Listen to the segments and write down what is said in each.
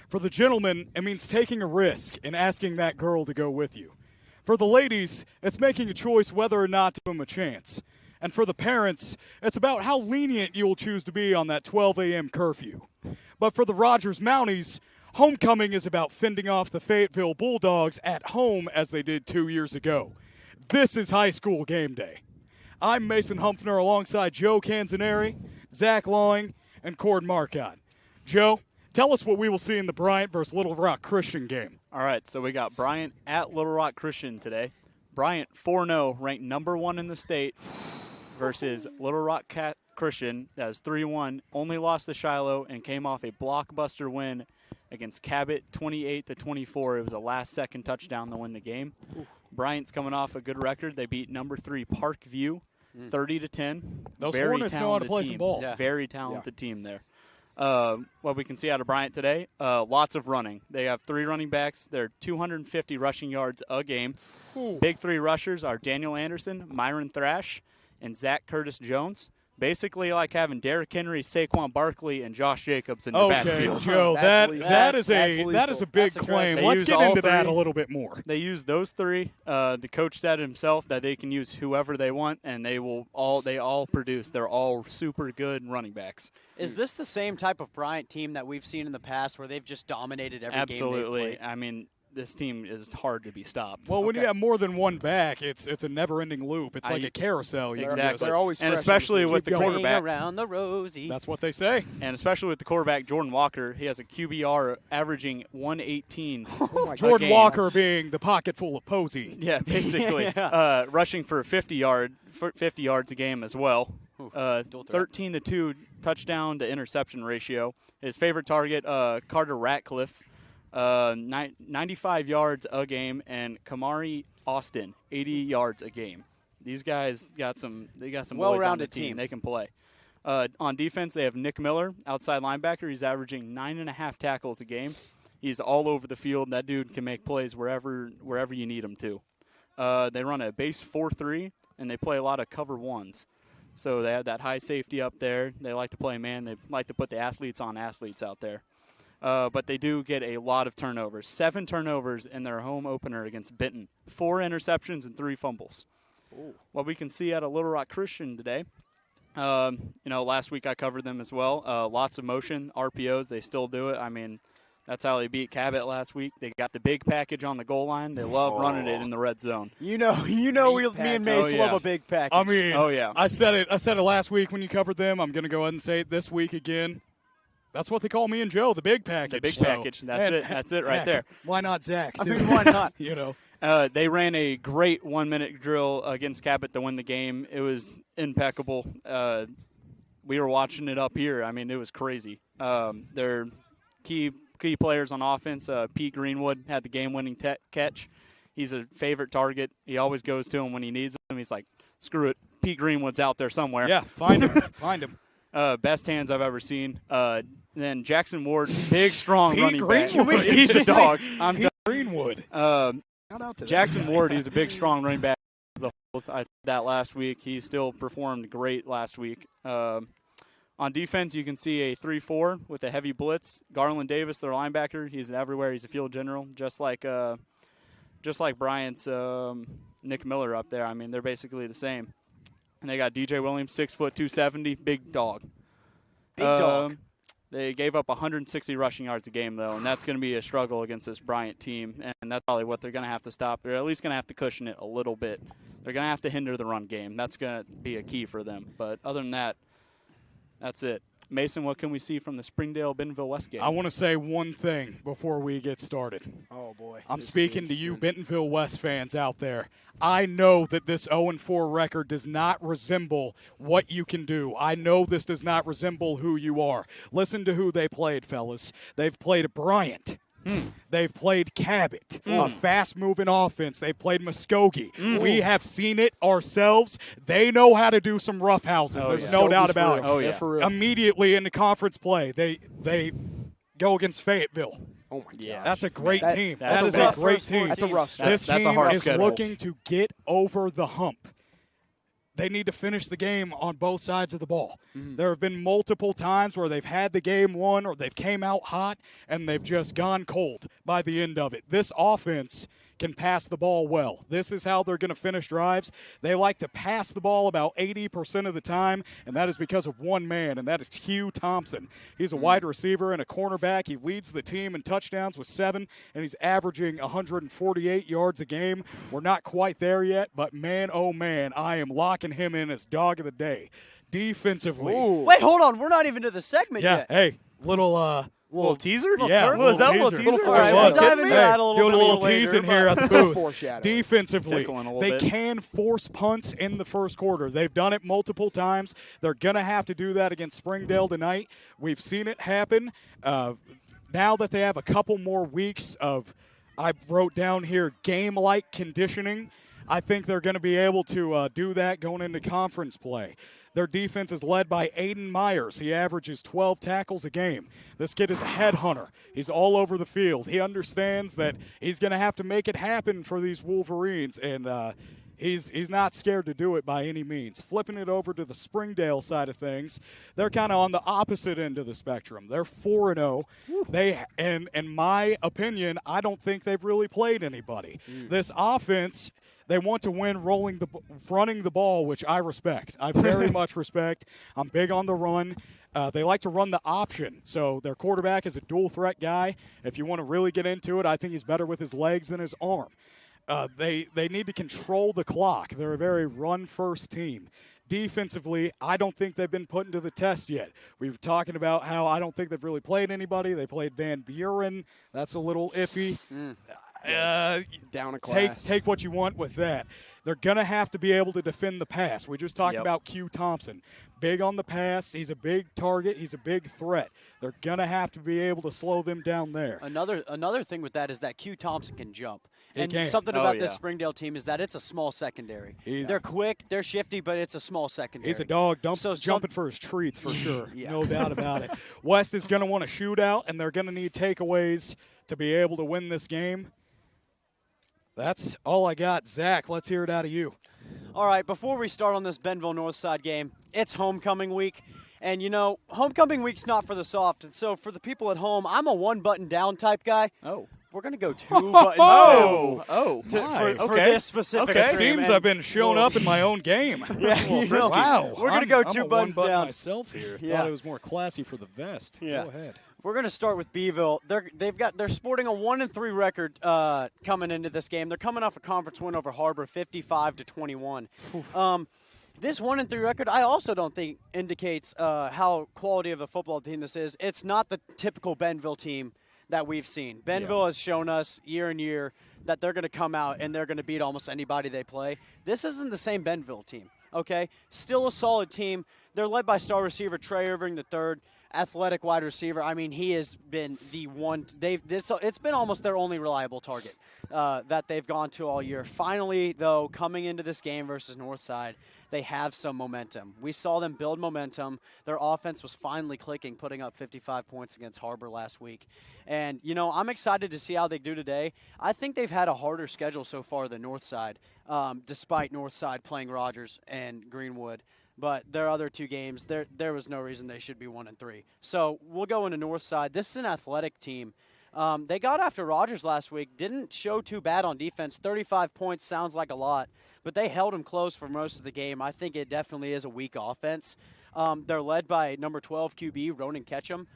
For the gentlemen, it means taking a risk and asking that girl to go with you. For the ladies, it's making a choice whether or not to give them a chance. And for the parents, it's about how lenient you will choose to be on that 12 a.m. curfew. But for the Rogers Mounties, homecoming is about fending off the Fayetteville Bulldogs at home as they did 2 years ago. This is high school game day. I'm Mason Humphrey alongside Joe Canzaneri, Zach Lawing, and Cord Marcotte. Joe, tell us what we will see in the Bryant versus Little Rock Christian game. All right, so we got Bryant at Little Rock Christian today. Bryant 4-0, ranked number 1 in the state, versus Little Rock Christian, that is 3-1, only lost to Shiloh and came off a blockbuster win against Cabot, 28-24. It was a last-second touchdown to win the game. Ooh. Bryant's coming off a good record. They beat number 3 Parkview, 30-10. Those Very Hornets know how to play team. some ball. Yeah. Very talented team there. What we can see out of Bryant today, lots of running. They have 3 running backs. They're 250 rushing yards a game. Ooh. Big 3 rushers are Daniel Anderson, Myron Thrash, and Zach Curtis Jones. Basically like having Derrick Henry, Saquon Barkley, and Josh Jacobs in the backfield. Okay, Joe, that is a big claim. Let's get into that a little bit more. They use those 3. The coach said himself that they can use whoever they want, and they all produce. They're all super good running backs. Is this the same type of Bryant team that we've seen in the past where they've just dominated every game they've played? Absolutely. I mean, this team is hard to be stopped. Well, when you have more than one back, it's a never-ending loop. It's like a carousel. Exactly. They're always and especially with the quarterback. Around the rosy. That's what they say. And especially with the quarterback, Jordan Walker, he has a QBR averaging 118. Jordan Walker being the pocket full of Posey. Yeah, basically. Yeah. Rushing for 50 yards a game as well. 13-2 touchdown to interception ratio. His favorite target, Carter Ratcliffe. 95 yards a game, and Kamari Austin 80 yards a game. These guys got some well-rounded team. They can play. On defense, they have Nick Miller, outside linebacker. He's averaging 9.5 tackles a game. He's all over the field. That dude can make plays wherever you need him to. They run a base 4-3, and they play a lot of cover ones. So they have that high safety up there. They like to play man. They like to put the athletes on athletes out there. But they do get a lot of turnovers. 7 turnovers in their home opener against Benton. 4 interceptions and 3 fumbles. Ooh. What we can see out of Little Rock Christian today, last week I covered them as well. Lots of motion, RPOs. They still do it. I mean, that's how they beat Cabot last week. They got the big package on the goal line. They love running it in the red zone. Me and Mace love a big package. I mean, I said it last week when you covered them. I'm going to go ahead and say it this week again. That's what they call me and Joe, the big package. The big package. That's it right there. Why not Zach? I mean, why not? They ran a great 1-minute drill against Cabot to win the game. It was impeccable. We were watching it up here. I mean, it was crazy. Their key players on offense, Pete Greenwood had the game-winning catch. He's a favorite target. He always goes to him when he needs him. He's like, screw it. Pete Greenwood's out there somewhere. Yeah, find him. Find him. Best hands I've ever seen. Then Jackson Ward, big, strong running Greenwood. back. He's a dog. Pete Greenwood. Jackson Ward, he's a big, strong running back. I said that last week. He still performed great last week. On defense, you can see a 3-4 with a heavy blitz. Garland Davis, their linebacker, he's everywhere. He's a field general, just like Bryant's Nick Miller up there. I mean, they're basically the same. And they got DJ Williams, 6 foot, 270, big dog. Big dog. They gave up 160 rushing yards a game, though, and that's going to be a struggle against this Bryant team, and that's probably what they're going to have to stop. They're at least going to have to cushion it a little bit. They're going to have to hinder the run game. That's going to be a key for them. But other than that, that's it. Mason, what can we see from the Springdale Bentonville West game? I want to say one thing before we get started. Oh, boy. I'm speaking to you Bentonville West fans out there. I know that this 0-4 record does not resemble what you can do. I know this does not resemble who you are. Listen to who they played, fellas. They've played Bryant. They've played Cabot, a fast-moving offense. They've played Muskogee. We have seen it ourselves. They know how to do some roughhousing. There's no doubt about it. Oh, yeah. For real. Immediately in the conference play, they go against Fayetteville. Oh, my God. That's a great team. That is a a great team. That's a rough start. This That's a team hard is schedule. looking to get over the hump. they need to finish the game on both sides of the ball. There have been multiple times where they've had the game won or they've came out hot and they've just gone cold by the end of it. This offense can pass the ball well. This is how they're going to finish drives. They like to pass the ball about 80% of the time, and that is because of one man, and that is Hugh Thompson. He's a wide receiver and a cornerback. He leads the team in touchdowns with 7, and he's averaging 148 yards a game. We're not quite there yet, but man, oh man, I am locking him in as dog of the day. Defensively. Ooh. Wait, hold on. We're not even to the segment yet. Hey, little teaser? Yeah, Was that a little teaser. teaser? All right, we'll dive into that a little doing bit a little later, teasing but- here at the booth. Foreshadowing. Defensively, Tickling a little they bit. can force punts in the first quarter. They've done it multiple times. They're going to have to do that against Springdale tonight. We've seen it happen. Now that they have a couple more weeks of, I wrote down here, game-like conditioning, I think they're going to be able to do that going into conference play. Their defense is led by Aiden Myers. He averages 12 tackles a game. This kid is a headhunter. He's all over the field. He understands that he's going to have to make it happen for these Wolverines, and he's not scared to do it by any means. Flipping it over to the Springdale side of things, they're kind of on the opposite end of the spectrum. They're 4-0. They, in my opinion, I don't think they've really played anybody. This offense, they want to win running the ball, which I respect. I very much respect. I'm big on the run. They like to run the option. So their quarterback is a dual threat guy. If you want to really get into it, I think he's better with his legs than his arm. They need to control the clock. They're a very run-first team. Defensively, I don't think they've been put into the test yet. We were talking about how I don't think they've really played anybody. They played Van Buren. That's a little iffy. Down a class. Take what you want with that. They're going to have to be able to defend the pass. We just talked about Q Thompson. Big on the pass. He's a big target. He's a big threat. They're going to have to be able to slow them down there. Another thing with that is that Q Thompson can jump. And can. something about this Springdale team is that it's a small secondary. They're quick, they're shifty, but it's a small secondary. He's a dog jumping for his treats for sure. No doubt about it. West is going to want a shootout, and they're going to need takeaways to be able to win this game. That's all I got. Zach, let's hear it out of you. All right, before we start on this Bentonville Northside game, it's homecoming week. And, you know, homecoming week's not for the soft. And so for the people at home, I'm a one-button-down type guy. Oh. We're going to go two buttons Oh. for this specific It stream. seems And I've been showing up in my own game. Yeah, you know, Wow. we're going to go I'm two a buttons one-button down. myself here. Yeah. Thought it was more classy for the vest. Yeah. Go ahead. We're going to start with Beeville. They're sporting a 1-3 record coming into this game. They're coming off a conference win over Harbor, 55-21. This 1-3 record, I also don't think indicates how quality of a football team this is. It's not the typical Bentonville team that we've seen. Bentonville has shown us year and year that they're going to come out and they're going to beat almost anybody they play. This isn't the same Bentonville team. Okay, still a solid team. They're led by star receiver Trey Irving III. Athletic wide receiver. I mean, he has been the one. It's been almost their only reliable target that they've gone to all year. Finally, though, coming into this game versus Northside, they have some momentum. We saw them build momentum. Their offense was finally clicking, putting up 55 points against Harbor last week. And, you know, I'm excited to see how they do today. I think they've had a harder schedule so far than Northside, despite Northside playing Rogers and Greenwood. But their other two games, there was no reason they should be 1-3. So we'll go into Northside. This is an athletic team. They got after Rogers last week. Didn't show too bad on defense. 35 points sounds like a lot, but they held them close for most of the game. I think it definitely is a weak offense. They're led by number 12 QB, Ronan Ketchum.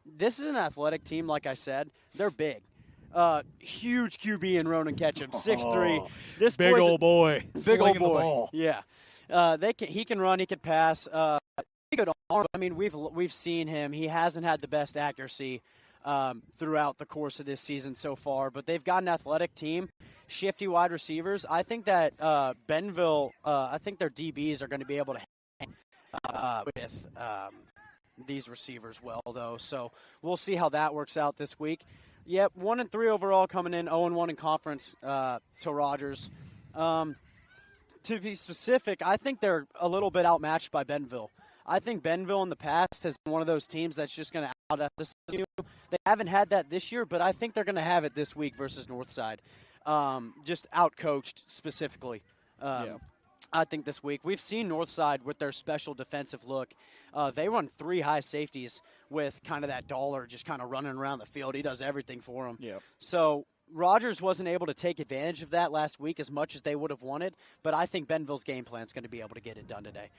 This is an athletic team, like I said. They're big. Huge QB in Ronan Ketchum, 6'3". This Big boy's old boy. big Slinging old the boy. ball. Yeah. He can run, he can pass. He could arm. I mean, we've seen him. He hasn't had the best accuracy throughout the course of this season so far, but they've got an athletic team, shifty wide receivers. I think that Bentonville, I think their DBs are going to be able to hang with these receivers well, though. So we'll see how that works out this week. Yep, 1-3 overall coming in, 0-1 in conference to Rogers. To be specific, I think they're a little bit outmatched by Bentonville. I think Bentonville in the past has been one of those teams that's just going to out-athleticism you. They haven't had that this year, but I think they're going to have it this week versus Northside. Just out-coached specifically. I think this week. We've seen Northside with their special defensive look. They run 3 high safeties with kind of that dollar just kind of running around the field. He does everything for them. Yep. So Rogers wasn't able to take advantage of that last week as much as they would have wanted, but I think Bentonville's game plan is going to be able to get it done today.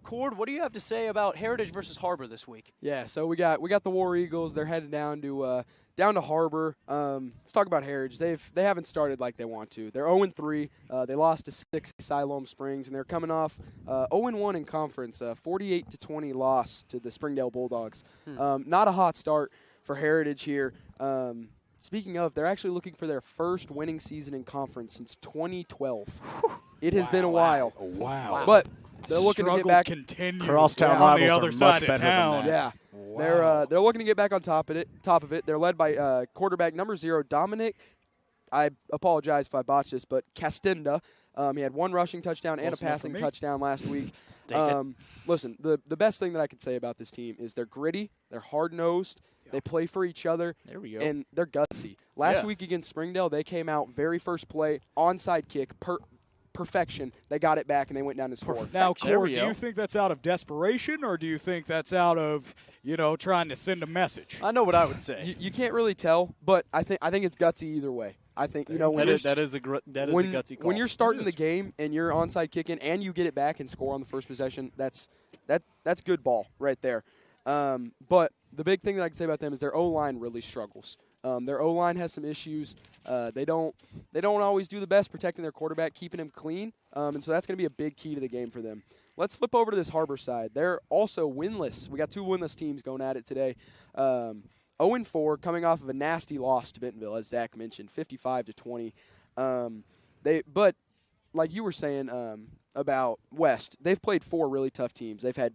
Cord, what do you have to say about Heritage versus Harbor this week? Yeah, so we got the War Eagles. They're headed down to Harbor. Let's talk about Heritage. They haven't started like they want to. They're 0-3. They lost to 6 Siloam Springs, and they're coming off 0-1 in conference, 48-20 loss to the Springdale Bulldogs. Not a hot start for Heritage here. Speaking of, they're actually looking for their first winning season in conference since 2012. It has been a while. Wow. But they're looking to get back. Continue Crosstown on the rivals other are side much of better than town. that. Yeah. Wow. They're looking to get back on top of it. They're led by quarterback number 0, Dominic. I apologize if I botched this, but Castenda. He had 1 rushing touchdown and a passing touchdown last week. Listen, the best thing that I could say about this team is they're gritty, they're hard-nosed, they play for each other, There we go. and they're gutsy. Last week against Springdale, they came out very first play, onside kick, perfection. They got it back, and they went down and scored. Now, There Cord, we do go. you think that's out of desperation, or do you think that's out of, trying to send a message? I know what I would say. You can't really tell, but I think it's gutsy either way. I think when that is a gutsy call. when you're starting the game and you're onside kicking and you get it back and score on the first possession, that's good ball right there. But the big thing that I can say about them is their O-line really struggles. Their O-line has some issues. They don't always do the best protecting their quarterback, keeping him clean, and so that's going to be a big key to the game for them. Let's flip over to this Harbor side. They're also winless. We got 2 winless teams going at it today. 0-4, coming off of a nasty loss to Bentonville, as Zach mentioned, 55-20. But like you were saying about West, they've played 4 really tough teams. They've had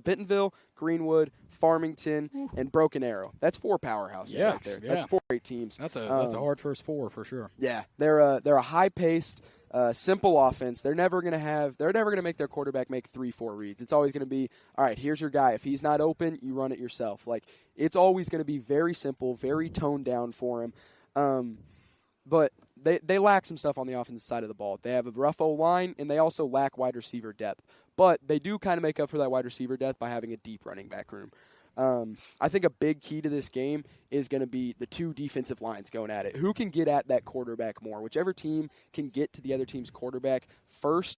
Bentonville, Greenwood, Farmington, and Broken Arrow. That's 4 powerhouses right there. Yeah. That's 4 great teams. That's a hard first 4 for sure. Yeah, they're a high-paced, simple offense. They're never gonna make their quarterback make 3-4 reads. It's always gonna be, all right, here's your guy. If he's not open, you run it yourself. Like, it's always gonna be very simple, very toned down for him. But they lack some stuff on the offensive side of the ball. They have a rough O-line, and they also lack wide receiver depth. But they do kind of make up for that wide receiver depth by having a deep running back room. I think a big key to this game is going to be the 2 defensive lines going at it. Who can get at that quarterback more? Whichever team can get to the other team's quarterback first,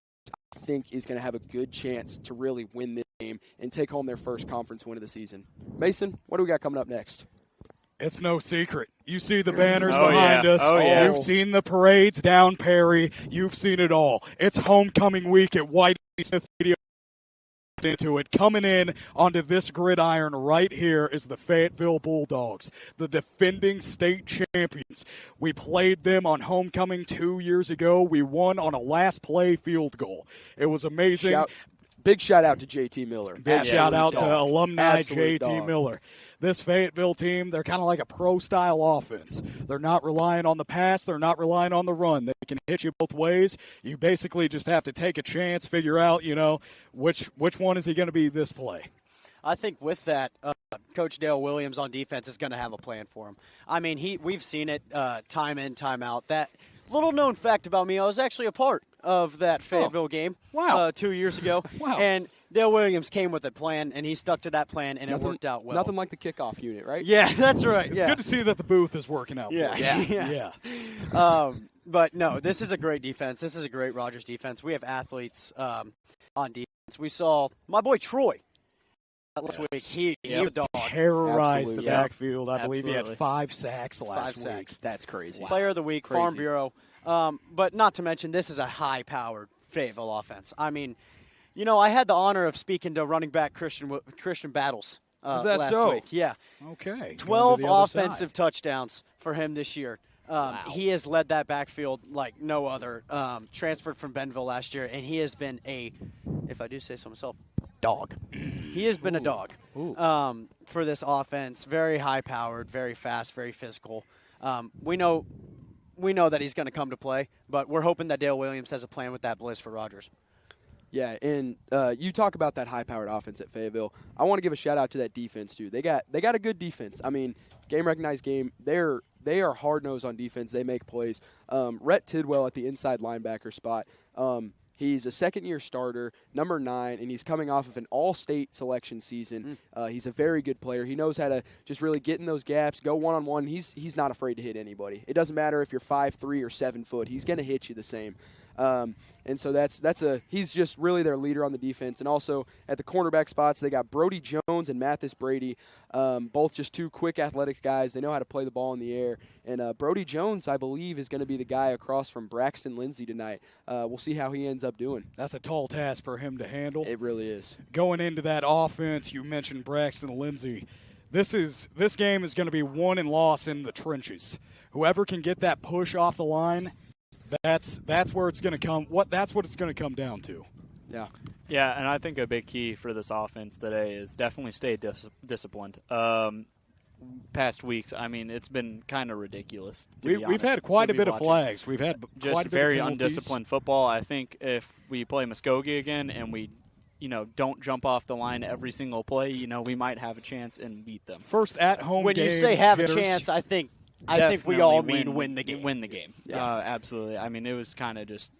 I think, is going to have a good chance to really win this game and take home their first conference win of the season. Mason, what do we got coming up next? It's no secret. You see the banners behind us. Oh, yeah. You've seen the parades down Perry. You've seen it all. It's homecoming week at White Smith Stadium. Into it. Coming in onto this gridiron right here is the Fayetteville Bulldogs, the defending state champions. We played them on homecoming 2 years ago. We won on a last play field goal. It was amazing. Big shout out to JT Miller. Big shout out to alumni Absolute JT dog. Miller. This Fayetteville team, they're kind of like a pro-style offense. They're not relying on the pass. They're not relying on the run. They can hit you both ways. You basically just have to take a chance, figure out, which one is he going to be this play. I think with that, Coach Dale Williams on defense is going to have a plan for him. I mean, we've seen it time in, time out. That little known fact about me, I was actually a part of that Fayetteville game 2 years ago. Wow. And Dale Williams came with a plan, and he stuck to that plan, and it worked out well. Nothing like the kickoff unit, right? Yeah, that's right. It's good to see that the booth is working out. Yeah. For you. Yeah. But, no, this is a great defense. This is a great Rogers defense. We have athletes on defense. We saw my boy Troy last week. He was a dog. Terrorized Absolutely. the backfield. I believe he Absolutely. had 5 sacks last 5 week. sacks. That's crazy. Player of the week, Crazy. Farm Bureau. But not to mention, this is a high-powered Fayetteville offense. I mean, I had the honor of speaking to running back Christian Battles Is that last so? week. Yeah. Okay. 12 offensive touchdowns for him this year. He has led that backfield like no other. Transferred from Bentonville last year, and he has been if I do say so myself, dog. He has been a dog for this offense. Very high-powered, very fast, very physical. We know that he's going to come to play, but we're hoping that Dale Williams has a plan with that blitz for Rogers. Yeah, and you talk about that high-powered offense at Fayetteville. I want to give a shout-out to that defense, too. They got a good defense. I mean, game-recognized game, they are hard-nosed on defense. They make plays. Rhett Tidwell at the inside linebacker spot, He's a second-year starter, number 9, and he's coming off of an all-state selection season. He's a very good player. He knows how to just really get in those gaps, go one-on-one. He's not afraid to hit anybody. It doesn't matter if you're 5'3" or 7 foot. He's going to hit you the same. And so he's just really their leader on the defense. And also at the cornerback spots, they got Brody Jones and Mathis Brady, both just 2 quick athletic guys. They know how to play the ball in the air. And Brody Jones, I believe, is going to be the guy across from Braxton Lindsey tonight. We'll see how he ends up doing. That's a tall task for him to handle. It really is. Going into that offense, you mentioned Braxton Lindsey. This game is going to be won and lost in the trenches. Whoever can get that push off the line, that's where it's going to come. That's what it's going to come down to. Yeah. Yeah, and I think a big key for this offense today is definitely stay disciplined. Past weeks, I mean, it's been kind of ridiculous. We've had quite a bit of flags. We've had just quite a bit very of penalties. undisciplined football. I think if we play Muskogee again and we don't jump off the line every single play, we might have a chance and beat them. First at-home When game. you say have jitters. a chance, I think we Definitely all mean win the game. Win the game. Yeah. Absolutely. I mean, it was kind of just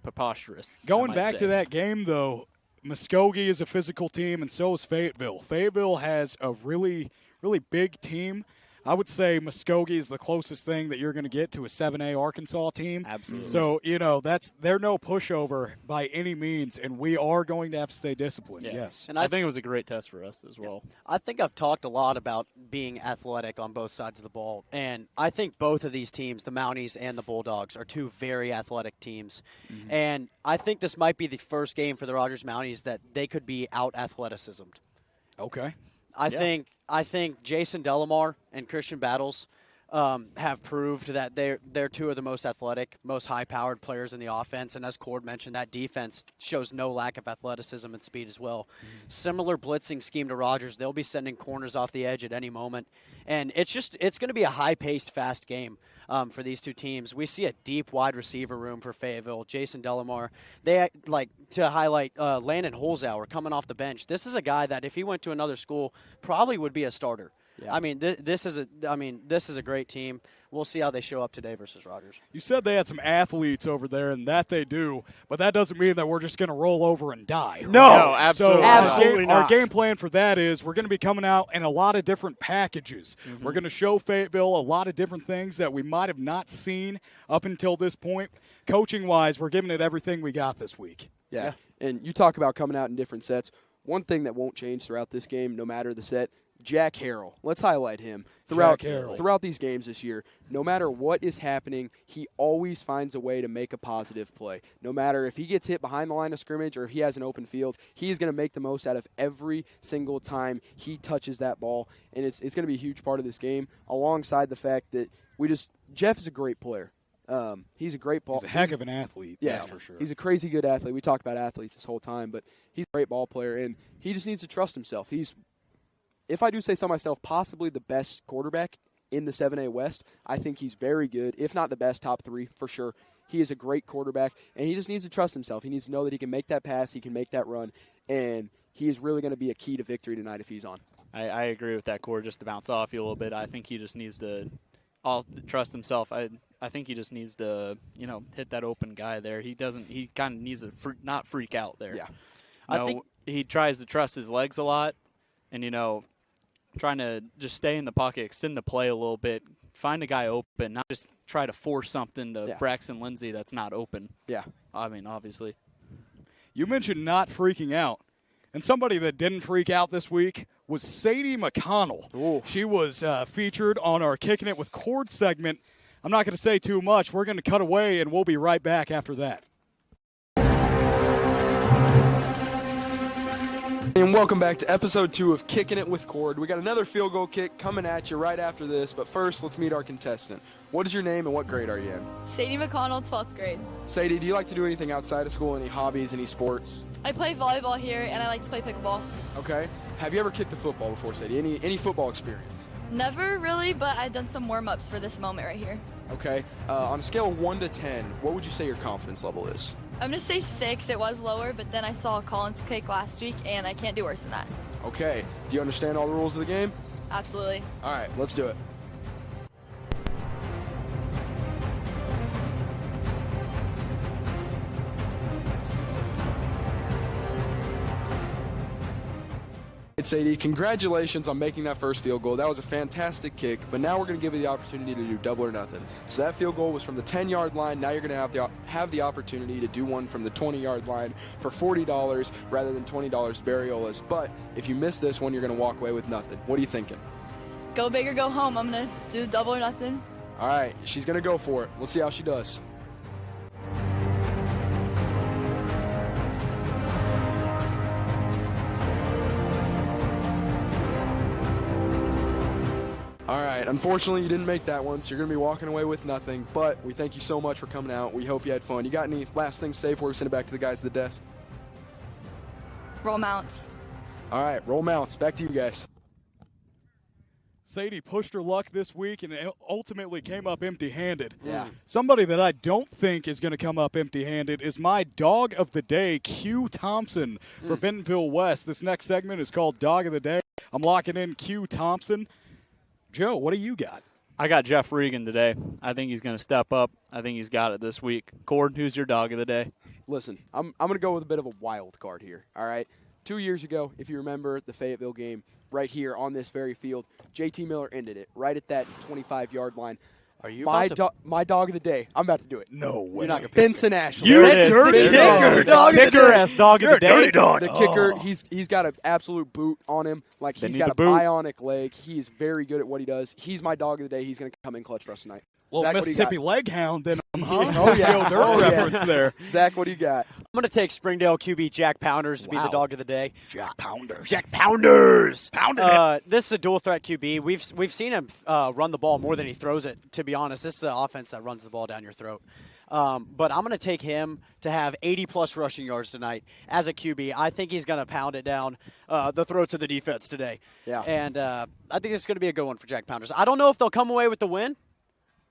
preposterous. Going back to that game, though, Muskogee is a physical team, and so is Fayetteville. Fayetteville has a really, really big team. I would say Muskogee is the closest thing that you're going to get to a 7A Arkansas team. Absolutely. So, they're no pushover by any means, and we are going to have to stay disciplined, yes. And I think it was a great test for us as well. I think I've talked a lot about being athletic on both sides of the ball, and I think both of these teams, the Mounties and the Bulldogs, are 2 very athletic teams. And I think this might be the first game for the Rogers Mounties that they could be out-athleticismed. Okay. I think Jason Delamar and Christian Battles have proved that they're 2 of the most athletic, most high-powered players in the offense. And as Cord mentioned, that defense shows no lack of athleticism and speed as well. Similar blitzing scheme to Rogers. They'll be sending corners off the edge at any moment. And it's going to be a high-paced, fast game for these 2 teams. We see a deep wide receiver room for Fayetteville. Jason Delamar. They like to highlight Landon Holzauer coming off the bench. This is a guy that if he went to another school probably would be a starter. Yeah. I mean, this is a great team. We'll see how they show up today versus Rogers. You said they had some athletes over there, and that they do, but that doesn't mean that we're just going to roll over and die. Right? No, absolutely, so absolutely not. Our game plan for that is we're going to be coming out in a lot of different packages. We're going to show Fayetteville a lot of different things that we might have not seen up until this point. Coaching-wise, we're giving it everything we got this week. Yeah. And you talk about coming out in different sets. One thing that won't change throughout this game, no matter the set, Jack Harrell. Let's highlight him. Throughout these games this year, no matter what is happening, he always finds a way to make a positive play. No matter if he gets hit behind the line of scrimmage or he has an open field, he is going to make the most out of every single time he touches that ball. And it's going to be a huge part of this game, alongside the fact that Jeff is a great player. He's a great ball. He's a heck of an athlete. Yeah, for sure. He's a crazy good athlete. We talk about athletes this whole time, but he's a great ball player, and he just needs to trust himself. If I do say so myself, possibly the best quarterback in the 7A West. I think he's very good, if not the best, top 3 for sure. He is a great quarterback, and he just needs to trust himself. He needs to know that he can make that pass, he can make that run, and he is really going to be a key to victory tonight if he's on. I agree with that, Cord. Just to bounce off you a little bit, I think he just needs to trust himself. I think he just needs to, hit that open guy there. He kind of needs to not freak out there. Yeah. I think he tries to trust his legs a lot, and trying to just stay in the pocket, extend the play a little bit, find a guy open, not just try to force something to Braxton Lindsey that's not open. Yeah. I mean, obviously. You mentioned not freaking out. And somebody that didn't freak out this week was Sadie McConnell. Ooh. She was featured on our Kicking It with Cord segment. I'm not going to say too much. We're going to cut away, and we'll be right back after that. And welcome back to episode 2 of Kicking It with Cord. We got another field goal kick coming at you right after this, but first let's meet our contestant. What is your name and what grade are you in? Sadie McConnell, 12th grade. Sadie, do you like to do anything outside of school? Any hobbies, any sports? I play volleyball here, and I like to play pickleball. Okay. Have you ever kicked a football before, Sadie? Any football experience? Never really, but I've done some warm-ups for this moment right here. Okay. On a scale of 1 to 10, what would you say your confidence level is? I'm going to say 6. It was lower, but then I saw Collins kick last week, and I can't do worse than that. Okay. Do you understand all the rules of the game? Absolutely. All right, let's do it. right, Sadie, congratulations on making that first field goal. That was a fantastic kick, but now we're going to give you the opportunity to do double or nothing. So that field goal was from the 10-yard line. Now you're going to have the opportunity to do one from the 20-yard line for $40 rather than $20 Bariola's. But if you miss this one, you're going to walk away with nothing. What are you thinking? Go big or go home. I'm going to do double or nothing. All right, she's going to go for it. We'll see how she does. All right, unfortunately, you didn't make that one, so you're going to be walking away with nothing. But we thank you so much for coming out. We hope you had fun. You got any last things to say before we send it back to the guys at the desk? Roll mounts. All right, roll mounts. Back to you guys. Sadie pushed her luck this week and ultimately came up empty-handed. Yeah. Somebody that I don't think is going to come up empty-handed is my dog of the day, Q Thompson, for Bentonville West. This next segment is called Dog of the Day. I'm locking in Q Thompson. Joe, what do you got? I got Jeff Regan today. I think he's going to step up. I think he's got it this week. Cord, who's your dog of the day? Listen, I'm going to go with a bit of a wild card here, all right? 2 years ago, if you remember the Fayetteville game, right here on this very field, JT Miller ended it right at that 25-yard line. Are you my dog of the day? I'm about to do it. No way. You're not gonna Benson Ashley. You That's dirty kicker, dog. kicker-ass dog of the day. The kicker, he's got an absolute boot on him. Like, They he's need got a the boot. bionic leg. He's very good at what he does. He's my dog of the day. He's going to come in clutch for us tonight. Well, Zach, what do you got? Mississippi leg hound then, huh? Oh, yeah. Joe Dirt Oh, yeah. reference there. Zach, what do you got? I'm going to take Springdale QB Jack Pounders to be the Wow. dog of the day. Jack Pounders. Jack Pounders. Pounded it. This is a dual threat QB. We've seen him run the ball more than he throws it. To be honest, this is an offense that runs the ball down your throat. But I'm going to take him to have 80-plus rushing yards tonight as a QB. I think he's going to pound it down the throats of the defense today. Yeah. And I think it's going to be a good one for Jack Pounders. I don't know if they'll come away with the win,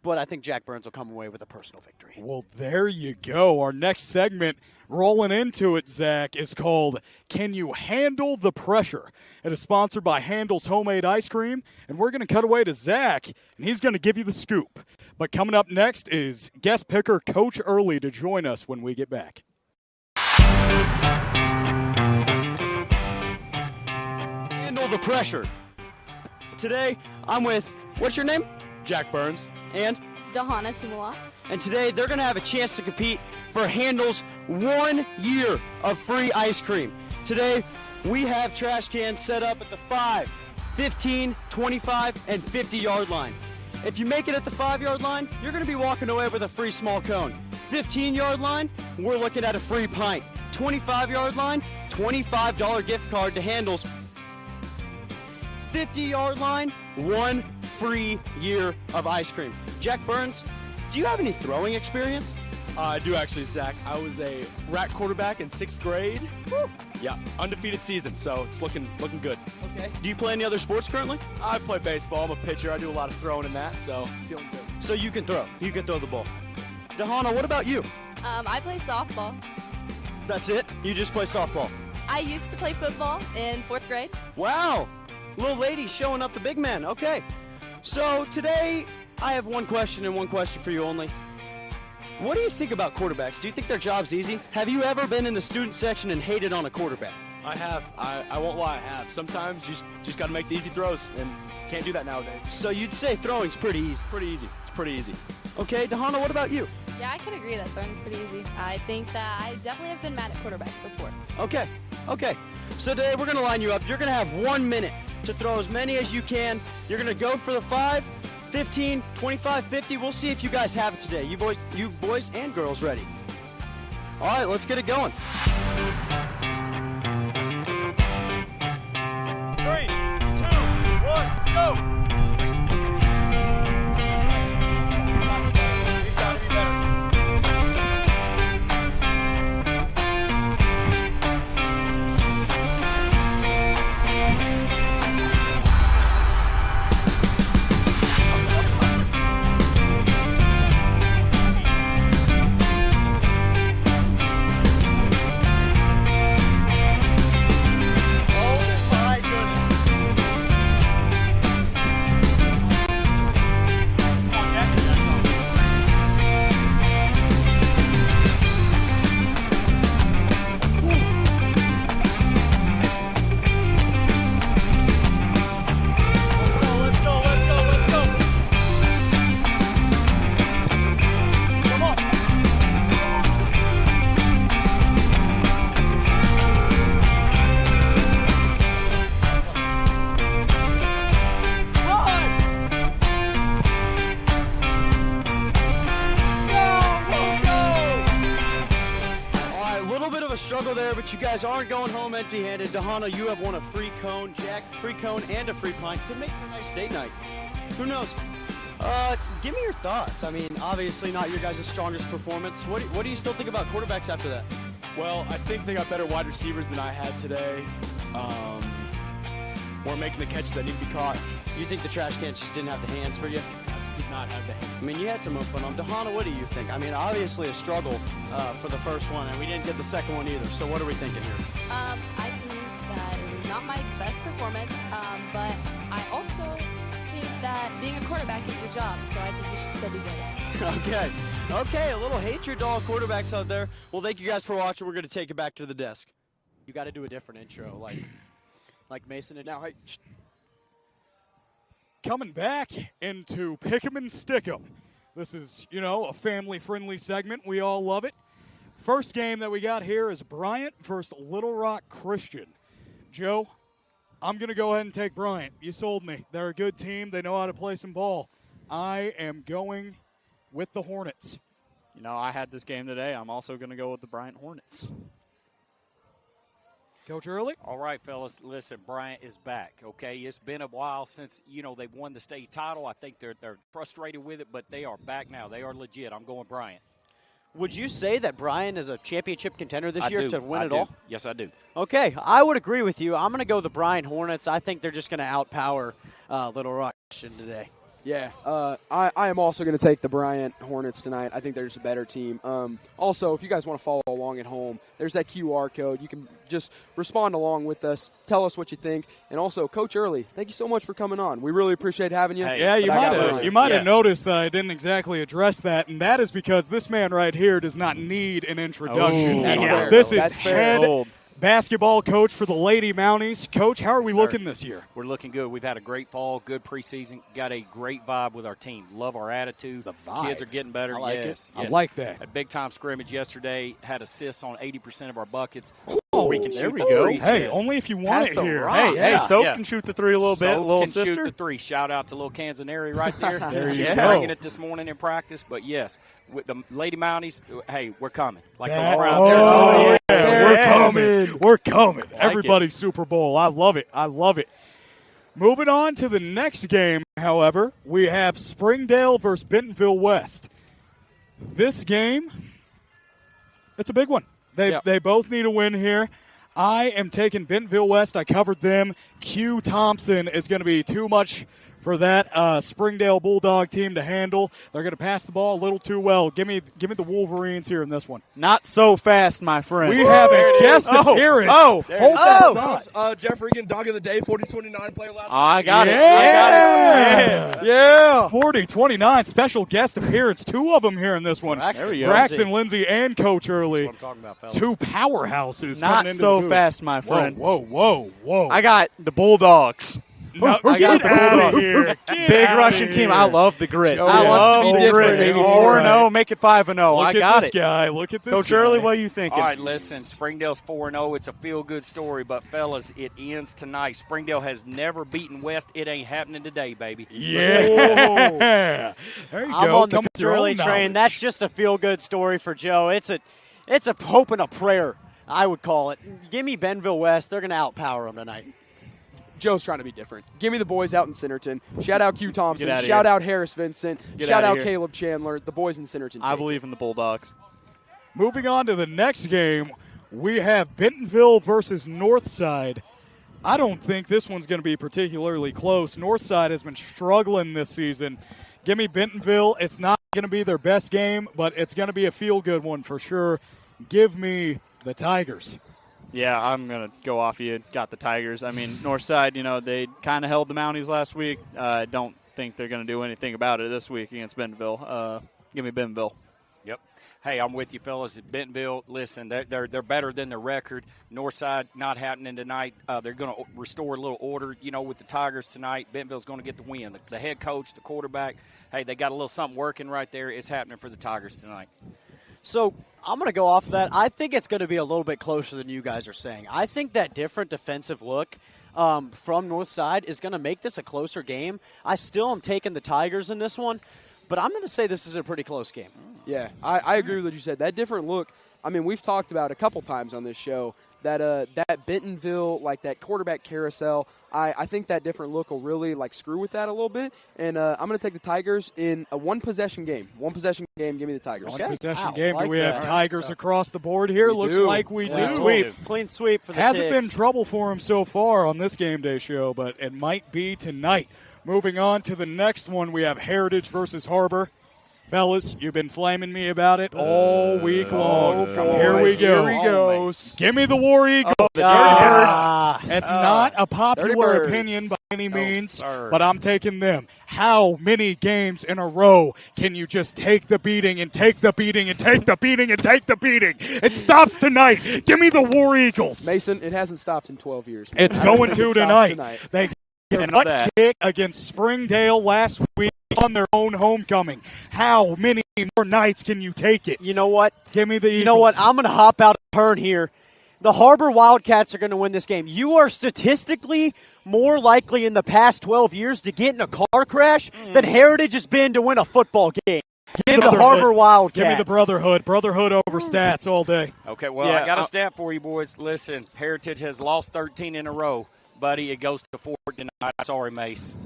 but I think Jack Burns will come away with a personal victory. Well, there you go. Our next segment, rolling into it, Zach, is called Can You Handle the Pressure? It is sponsored by Handel's Homemade Ice Cream, and we're going to cut away to Zach, and he's going to give you the scoop. But coming up next is guest picker Coach Early to join us when we get back. Handle the pressure. Today, I'm with, what's your name? Jack Burns. And? Dahana Tumala. And today they're going to have a chance to compete for Handel's 1 year of free ice cream. Today we have trash cans set up at the 5, 15, 25, and 50-yard line. If you make it at the 5-yard line, you're going to be walking away with a free small cone. 15-yard line, we're looking at a free pint. 25-yard line, $25 gift card to Handel's. 50-yard line, 1 free year of ice cream. Jack Burns, do you have any throwing experience? I do actually, Zach. I was a RAC quarterback in 6th grade. Woo. Yeah, undefeated season, so it's looking good. Okay. Do you play any other sports currently? I play baseball. I'm a pitcher. I do a lot of throwing in that, so feeling good. So you can throw. You can throw the ball. Dahana, what about you? I play softball. That's it? You just play softball? I used to play football in 4th grade. Wow. Little lady showing up the big man. Okay. So today I have one question and one question for you only. What do you think about quarterbacks? Do you think their job's easy? Have you ever been in the student section and hated on a quarterback? I have. I won't lie, I have. Sometimes you just got to make the easy throws, and can't do that nowadays. So you'd say throwing's pretty easy. Pretty easy. It's pretty easy. Okay, Dahana, what about you? Yeah, I could agree that throwing's pretty easy. I think that I definitely have been mad at quarterbacks before. Okay. So today we're going to line you up. You're going to have 1 minute to throw as many as you can. You're going to go for the 5, 15, 25, 50. We'll see if you guys have it today. You boys and girls ready? All right, let's get it going. 3, 2, 1, go! You gotta be better. struggle there, but you guys aren't going home empty-handed. Dahana, you have won a free cone. Jack, free cone and a free pint. Could make for a nice date night. Who knows? Give me your thoughts. I mean, obviously not your guys' strongest performance. What do you still think about quarterbacks after that? Well, I think they got better wide receivers than I had today. We're making the catches that need to be caught. You think the trash cans just didn't have the hands for you? Did not have the hands. I mean, you had some fun on. Dahana, what do you think? I mean, obviously a struggle for the first one, and we didn't get the second one either. So what are we thinking here? I think that it was not my best performance, but I also think that being a quarterback is your job, so I think you should still be good. Okay, a little hatred to all quarterbacks out there. Well, thank you guys for watching. We're going to take it back to the desk. You got to do a different intro, like Mason and Now, hey, Coming back into Pick 'em and Stick 'em. This is, a family-friendly segment. We all love it. First game that we got here is Bryant versus Little Rock Christian. Joe, I'm going to go ahead and take Bryant. You sold me. They're a good team. They know how to play some ball. I am going with the Hornets. I had this game today. I'm also going to go with the Bryant Hornets. Coach Early? All right, fellas, listen, Bryant is back, okay? It's been a while since, they won the state title. I think they're frustrated with it, but they are back now. They are legit. I'm going Bryant. Would you say that Bryant is a championship contender this year to win it all? Yes, I do. Okay, I would agree with you. I'm going to go the Bryant Hornets. I think they're just going to outpower Little Rock today. yeah, I am also going to take the Bryant Hornets tonight. I think they're just a better team. Also, if you guys want to follow along at home, there's that QR code. You can just respond along with us. Tell us what you think. And also, Coach Early, thank you so much for coming on. We really appreciate having you. Yeah, you might have noticed that I didn't exactly address that, and that is because this man right here does not need an introduction. That's fair. This is That's fair. head basketball coach for the Lady Mounties. Coach, how are we looking this year? We're looking good. We've had a great fall, good preseason, got a great vibe with our team. Love our attitude. The vibe. Kids are getting better. I like yes, it. I yes. like that. A big-time scrimmage yesterday, had assists on 80% of our buckets. Oh, we can there shoot we the go. three. Hey, Yes. only if you want Pass it the here. rock. Hey, Soap Yeah. can shoot the three a little bit, So little can sister. shoot the three. Shout out to little Canzaneri right there. There you She's go. bringing it this morning in practice. But yes, with the Lady Mounties, hey, we're coming. Like That- those round oh, there. yeah, we're coming. We're coming. Like Everybody's Super Bowl. I love it. I love it. Moving on to the next game, however, we have Springdale versus Bentonville West. This game, it's a big one. They both need a win here. I am taking Bentonville West. I covered them. Q Thompson is going to be too much for that Springdale Bulldog team to handle. They're going to pass the ball a little too well. Give me the Wolverines here in this one. Not so fast, my friend. We have a guest appearance. Oh, hold that thought. Jeff Regan, Dog of the Day, 40-29 player last I got it. Yeah. Yeah. 40-29 special guest appearance. Two of them here in this one. Braxton Braxton Lindsay and Coach Early. That's what I'm talking about, fellas. Two powerhouses Not coming into so the booth. fast, my friend. Whoa. I got the Bulldogs. No, I got the outta Bulldogs. here. Big outta Russian here. team. I love the grit. Joey I wants love to be the different grit. anymore. 4-0, make it 5-0. Look I at got this it. guy. Look at this Coach guy. Early, what are you thinking? All right, listen, Springdale's 4-0. It's a feel-good story, but, fellas, it ends tonight. Springdale has never beaten West. It ain't happening today, baby. Yeah. There you I'm go. on the Come with Coach your Early own train. knowledge. That's just a feel-good story for Joe. It's a hope and a prayer, I would call it. Give me Bentonville West. They're going to outpower them tonight. Joe's trying to be different. Give me the boys out in Centerton. Shout out Q Thompson. Get outta Shout here. out Harris Vincent. Get Shout outta out here. Caleb Chandler. The boys in Centerton. I take believe in the Bulldogs. Moving on to the next game, we have Bentonville versus Northside. I don't think this one's going to be particularly close. Northside has been struggling this season. Give me Bentonville. It's not going to be their best game, but it's going to be a feel-good one for sure. Give me the Tigers. Yeah, I'm going to go off you. Got the Tigers. I mean, Northside, they kind of held the Mounties last week. I don't think they're going to do anything about it this week against Bentonville. Give me Bentonville. Yep. Hey, I'm with you, fellas. At Bentonville, listen, they're better than their record. Northside not happening tonight. They're going to restore a little order, with the Tigers tonight. Bentonville's going to get the win. The head coach, the quarterback, hey, they got a little something working right there. It's happening for the Tigers tonight. So I'm going to go off of that. I think it's going to be a little bit closer than you guys are saying. I think that different defensive look from Northside is going to make this a closer game. I still am taking the Tigers in this one, but I'm going to say this is a pretty close game. Yeah, I agree with what you said. That different look I mean, we've talked about a couple times on this show that that Bentonville, like that quarterback carousel, I think that different look will really like screw with that a little bit. And I'm going to take the Tigers in a one-possession game. One-possession game, give me the Tigers. One possession Wow, game. like Do we have that. Tigers across the board here? Looks do. like we Clean do. sweep. Clean sweep for the Hasn't Tigs. been trouble for him so far on this game day show, but it might be tonight. Moving on to the next one, we have Heritage versus Harbor. Fellas, you've been flaming me about it all week long. Here we go. Here he goes. Give me the War Eagles. The Dirty Birds. It's not a popular Birds. opinion by any means, sir. but I'm taking them. How many games in a row can you just take the beating and take the beating and take the beating and take the beating? It stops tonight. Give me the War Eagles. Mason, it hasn't stopped in 12 years. man. It's I don't going think to it stops tonight. They get a know butt that. kick against Springdale last week on their own homecoming. How many more nights can you take it? You know what? Give me the Eagles. You know what? I'm going to hop out a turn here. The Harbor Wildcats are going to win this game. You are statistically more likely in the past 12 years to get in a car crash than Heritage has been to win a football game. Give me the Harbor Wildcats. Give me the brotherhood. Brotherhood over stats all day. Okay, well, Yeah, I got a stat for you, boys. Listen, Heritage has lost 13 in a row. Buddy, it goes to 4 tonight. Sorry, Mace.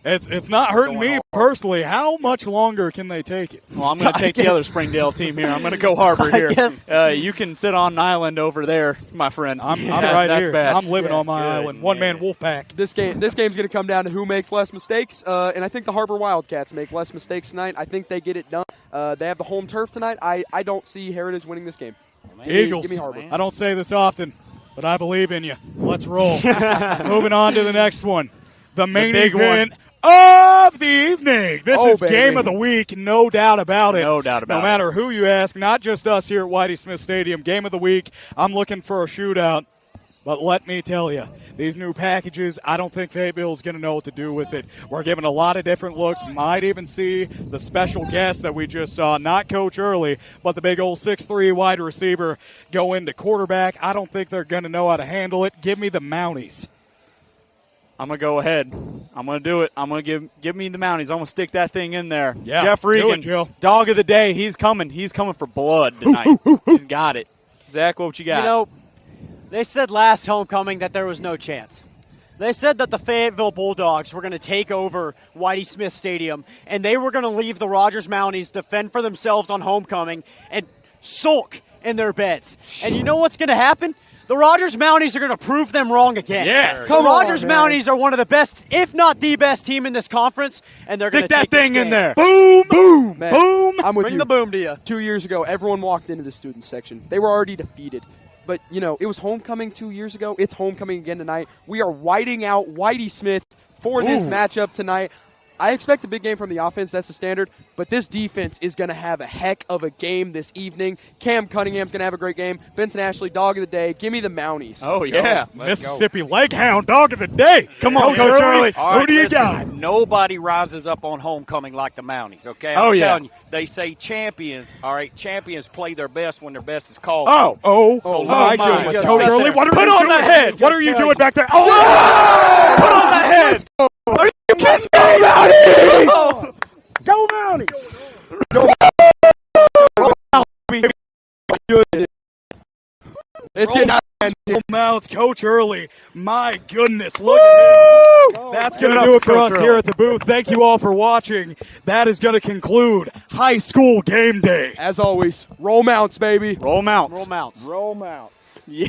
It's not hurting Going me hard. personally. How much longer can they take it? Well, I'm going to take the other Springdale team here. I'm going to go Harbor here. guess- You can sit on an island over there, my friend. I'm right That's here. bad. I'm living on my island. One man Goodness. Wolfpack. This game's going to come down to who makes less mistakes, and I think the Harbor Wildcats make less mistakes tonight. I think they get it done. They have the home turf tonight. I don't see Heritage winning this game. Eagles. Give me Harbor. I don't say this often, but I believe in you. Let's roll. Moving on to the next one. The main big event of the evening. This Oh, is baby. game of the week, no doubt about it. No doubt about No it. matter who you ask, not just us here at Whitey Smith Stadium. Game of the week, I'm looking for a shootout. But let me tell you, these new packages, I don't think Fayetteville is going to know what to do with it. We're giving a lot of different looks. Might even see the special guest that we just saw, not Coach Early, but the big old 6'3" wide receiver go into quarterback. I don't think they're going to know how to handle it. Give me the Mounties. I'm going to go ahead. I'm going to do it. I'm going to give me the Mounties. I'm going to stick that thing in there. Yeah, Jeff do Regan, it, Joe. dog of the day. He's coming. He's coming for blood tonight. He's got it. Zach, what you got? You know, they said last homecoming that there was no chance. They said that the Fayetteville Bulldogs were going to take over Whitey Smith Stadium, and they were going to leave the Rogers Mounties defend for themselves on homecoming and sulk in their beds. And you know what's going to happen? The Rogers Mounties are going to prove them wrong again. Yes. The Come on, Rogers man. Mounties are one of the best, if not the best team in this conference, and they're going Stick to that take this thing in game. there. Boom, boom, Man, boom. I'm with Bring you. the boom to you. 2 years ago, everyone walked into the student section. They were already defeated. But, you know, it was homecoming 2 years ago. It's homecoming again tonight. We are whiting out Whitey Smith for this matchup tonight. I expect a big game from the offense. That's the standard. But this defense is going to have a heck of a game this evening. Cam Cunningham's going to have a great game. Benson Ashley, dog of the day. Give me the Mounties. Oh, yeah. Mississippi Lake Hound, dog of the day. Come on, Coach Early. All Who right, do you listen, got? Nobody rises up on homecoming like the Mounties, okay? Oh, I'm yeah. telling you, they say champions, all right, champions play their best when their best is called. Oh, my my goodness. goodness. Coach Just Early, sit what are Put you on doing? the head. What are you Just doing tell back there? Oh! Put on the head. Are you kidding me, Mounties? Go Mounties! It's getting out. Mounts, Coach Early. My goodness, look at him. That's going to do it for us here at the booth. Thank you all for watching. That is going to conclude high school game day. As always, roll mounts, baby. Roll mounts. Roll mounts. Roll Mounts. Yeah.